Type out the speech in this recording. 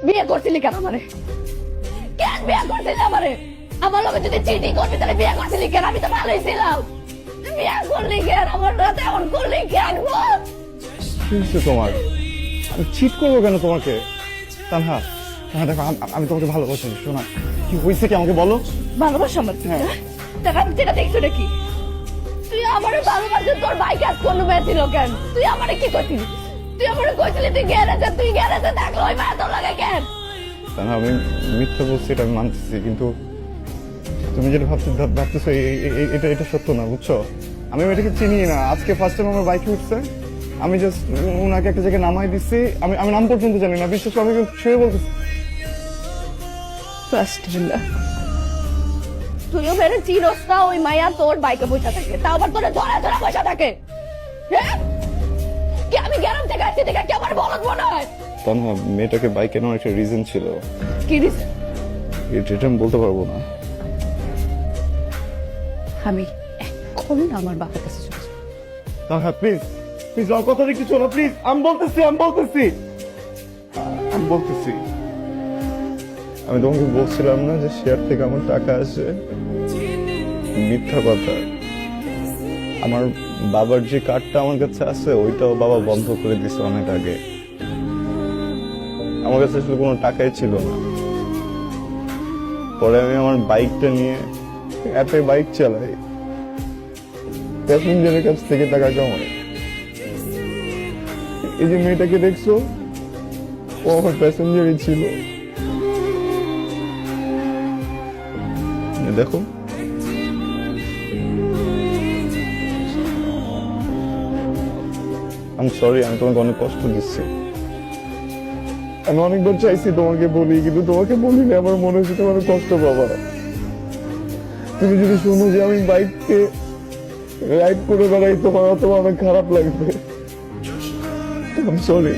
বিয়ে করছিলি কেন আমারে? কেন বিয়ে করছিলি আমারে? আমার লগে যদি চিটিং করবি তাহলে বিয়ে করছিলি কেন? আমি তো ভালোই ছিলাম। বিয়ে করলি কেন? আমার রাতে এমন করলি কেন? বল। কি হচ্ছে তোমার? আমি চিট করবো কেন তোমাকে? তানহা, তানহা দেখো, আমি তোমাকে ভালোবাসি। শোনা, কি হয়েছে কি আমাকে বলো। ভালোবাসা আমার টাকা যেটা দেখছো নাকি? তুই আমারে ভালোবাসে তোর ভাই কাজ করলো বেছিল কেন? তুই আমারে কি করছিলি? তুই আমারে কইছিলি তুই গ্যারেজে থাকলো ওই মায়া তোর লাগে কেন? তানহা, আমি মিথ্যা বলছি, এটা আমি মানতেছি, কিন্তু তুমি যেটা ভাবতেছো এটা সত্য না, বুঝছো? আমি এটাকে চিনি না। আজকে ফার্স্ট টাইম আমার বাইকে উঠছে, আমি জাস্ট ওনাকে একটা জায়গায় নামাই দিচ্ছি। আমি নাম পর্যন্ত জানি না, বিশেষ করে আমি শুয়ে বলতেছি। তুইও বেড়ে চিরস না ওই মায়া তোর বাইকে বসে থাকে, তাও আবার তোরা ধরা ধরা বসে থাকে। হ্যাঁ? কি আমি গ্যারাম থেকে আসছি দেখে কি আমার বলদ মনে হয়? তানহা, মেয়েটাকে বাইকে নেওয়ার একটা রিজন ছিল, কি রিজন? এটা আমি বলতে পারবো না। আমি এখন আমার বাবার কাছে চলে যাবো। তানহা, প্লিজ প্লিজ আমার কথা একটু শোনো, প্লিজ। আমি বলতেছি আমি তোমাকে বলছিলাম না যে শেয়ার থেকে আমার টাকা আসে? মিথ্যা কথা। আমার বাবার যে কার্ডটা আমার কাছে আছে ওইটাও বাবা বন্ধ করে দিছে অনেক আগে। আমার কাছে আসলে কোনো টাকাই ছিল না। পরে আমি আমার বাইকটা নিয়ে অ্যাপে বাইক চালাই, প্যাসেঞ্জারের কাছ থেকে টাকা কামাই। এই যে মেয়েটাকে দেখছো, ও আমার প্যাসেঞ্জারই ছিল। দেখো, আমি সরি, আমি তোমাকে অনেক কষ্ট দিচ্ছি। আমি অনেকবার চাইছি তোমাকে বলি, কিন্তু তোমাকে বলিনি। আমার মনে হচ্ছে তোমার কষ্ট পাবা। তুমি যদি শুনো যে আমি বাইককে রাইড করে বেড়াই, তোমার অনেক খারাপ লাগবে। আমি সরি।